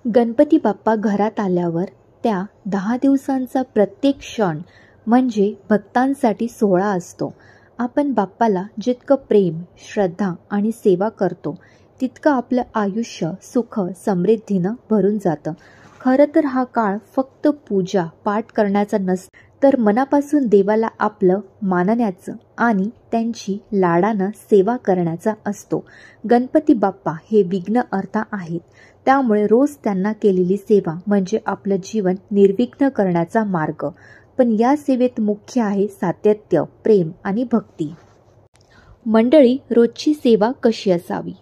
गणपती बाप्पा घरात आल्यावर त्या 10 दिवसांचा प्रत्येक क्षण म्हणजे भक्तांसाठी सोहळा असतो. आपण बाप्पाला जितकं प्रेम, श्रद्धा आणि सेवा करतो तितकं आपलं आयुष्य सुख समृद्धीनं भरून जातं. खरं तर हा काळ फक्त पूजा पाठ करण्याचा नसतो, तर मनापासून देवाला आपलं मानण्याचं आणि त्यांची लाडानं सेवा करण्याचा असतो. गणपती बाप्पा हे विघ्नहर्ता आहेत, त्यामुळे रोज त्यांना केलेली सेवा म्हणजे आपलं जीवन निर्विघ्न करण्याचा मार्ग. पण या सेवेत मुख्य आहे सातत्य, प्रेम आणि भक्ती. मंडळी, रोजची सेवा कशी असावी?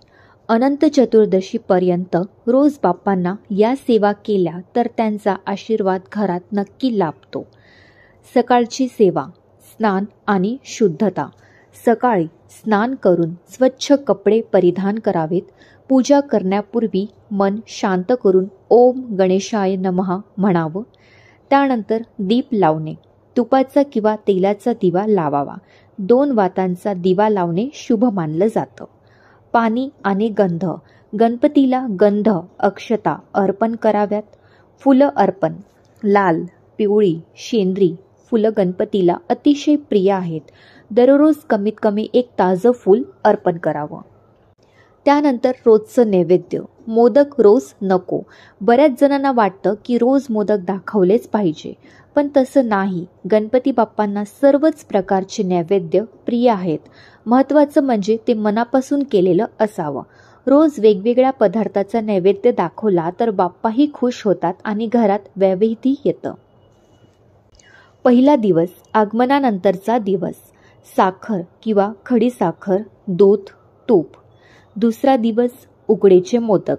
अनंत चतुर्दशीपर्यंत रोज बाप्पांना या सेवा केल्या तर त्यांचा आशीर्वाद घरात नक्की लाभतो. सकाळची सेवा, स्नान आणि शुद्धता. सकाळी स्नान करून स्वच्छ कपडे परिधान करावेत. पूजा करण्यापूर्वी मन शांत करून ओम गणेशाय नमः म्हणावं. त्यानंतर दीप लावणे. तुपाचा किंवा तेलाचा दिवा लावावा. 2 वातांचा दिवा लावणे शुभ मानलं जातं. पाणी आणि गंध. गणपतीला गंध, अक्षता अर्पण कराव्यात. फुलं अर्पण. लाल, पिवळी, शेंद्री फुलं गणपतीला अतिशय प्रिय आहेत. दररोज कमीत कमी 1 ताजं फूल अर्पण करावं. त्यानंतर रोजचं नैवेद्य. मोदक रोज नको. बऱ्याच जणांना वाटतं की रोज मोदक दाखवलेच पाहिजे, पण तसं नाही. गणपती बाप्पांना सर्वच प्रकारचे नैवेद्य प्रिय आहेत. महत्त्वाचं म्हणजे ते मनापासून केलेलं असावं. रोज वेगवेगळ्या पदार्थाचा नैवेद्य दाखवला तर बाप्पाही खुश होतात आणि घरात वैविध्य येतं. पहिला दिवस, आगमनानंतरचा दिवस. साखर किंवा खडी साखर, दूध, तूप. दुसरा दिवस, उकडीचे मोदक.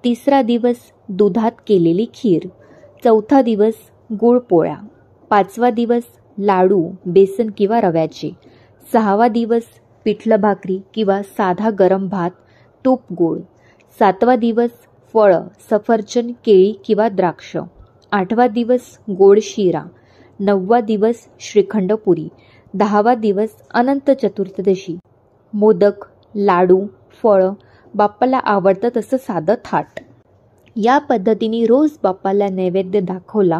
तिसरा दिवस, दुधात केलेली खीर. चौथा दिवस, गुळ पोळ्या. 5वा दिवस, लाडू, बेसन किंवा रव्याचे. 6वा दिवस, पिठलं भाकरी किंवा साधा गरम भात, तूप गूळ. 7वा दिवस, फळं, सफरचंद, केळी किंवा द्राक्ष. 8वा दिवस, गोड शिरा. 9वा दिवस, श्रीखंड पुरी. 10वा दिवस, अनंत चतुर्दशी. मोदक, लाडू, फळं, बाप्पाला आवडतं तसं साधं थाट. या पद्धतीने रोज बाप्पाला नैवेद्य दाखवला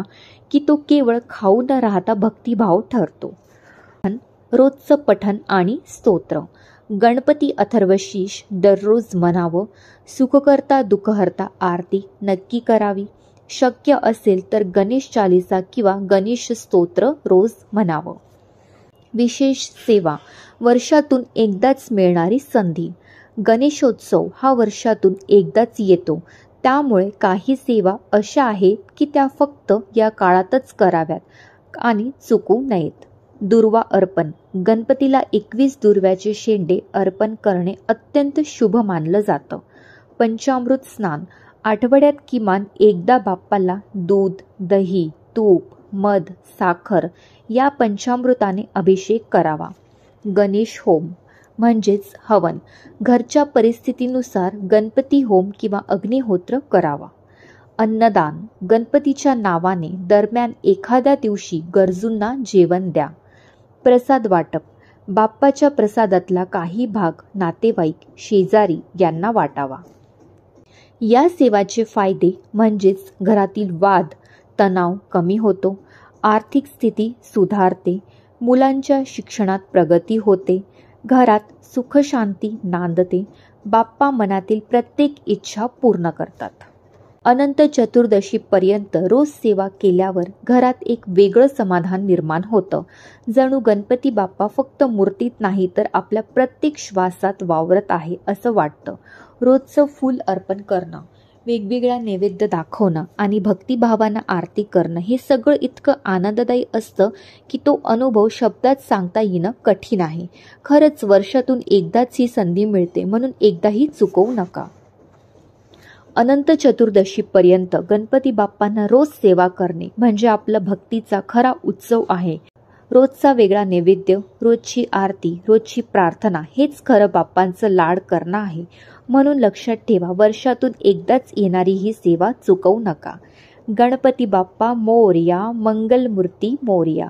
की तो केवळ खाऊ न राहता भक्तिभाव ठरतो. रोजचं पठण आणि स्तोत्र. गणपती अथर्वशीर्ष दररोज म्हणावं. सुखकर्ता दुःखहर्ता आरती नक्की करावी. शक्य असेल तर गणेश चालीसा किंवा गणेश स्तोत्र रोज म्हणावं. विशेष सेवा. वर्षातून एकदाच मिळणारी संधी. गणेशोत्सव हा वर्षातून एकदाच येतो, त्यामुळे काही सेवा अशा आहेत की त्या फक्त या काळातच कराव्यात आणि चुकू नयेत. दुर्वा अर्पण. गणपतीला 21 दुर्व्याचे शेंडे अर्पण करणे अत्यंत शुभ मानलं जातं. पंचामृत स्नान. आठवड्यात किमान एकदा बाप्पाला दूध, दही, तूप, मध, साखर या पंचामृताने अभिषेक करावा. गणेश होम म्हणजेच हवन. घरच्या परिस्थितीनुसार गणपती होम किंवा अग्निहोत्र करावा. अन्नदान. गणपतीच्या नावाने दरम्यान एखाद्या दिवशी गरजूंना जेवण द्या. प्रसाद वाटप. बाप्पाच्या प्रसादातला काही भाग नातेवाईक, शेजारी यांना वाटावा. या सेवाचे फायदे म्हणजेच घरातील वाद, तणाव कमी होतो. आर्थिक स्थिती सुधारते. मुलांच्या शिक्षणात प्रगती होते. घरात सुखशांती नांदते. बाप्पा मनातील प्रत्येक इच्छा पूर्ण करतात. अनंत चतुर्दशीपर्यंत रोज सेवा केल्यावर घरात एक वेगळं समाधान निर्माण होतं. जणू गणपती बाप्पा फक्त मूर्तीत नाही तर आपल्या प्रत्येक श्वासात वावरत आहे असं वाटतं. रोजचं फूल अर्पण करणं, वेगवेगळ्या नैवेद्य दाखवणं आणि भक्तिभावानं आरती करणं हे सगळं इतकं आनंददायी असतं की तो अनुभव शब्दात सांगता येणं कठीण आहे. खरंच वर्षातून एकदाच ही संधी मिळते, म्हणून एकदाही चुकवू नका. अनंत चतुर्दशीपर्यंत गणपती बाप्पांना रोज सेवा करणे म्हणजे आपला भक्तीचा खरा उत्सव आहे. रोजचा वेगळा नैवेद्य, रोजची आरती, रोजची प्रार्थना हेच खरं बाप्पांचं लाड करणं आहे. म्हणून लक्षात ठेवा, वर्षातून एकदाच येणारी ही सेवा चुकवू नका. गणपती बाप्पा मोरया, मंगलमूर्ती मोरया.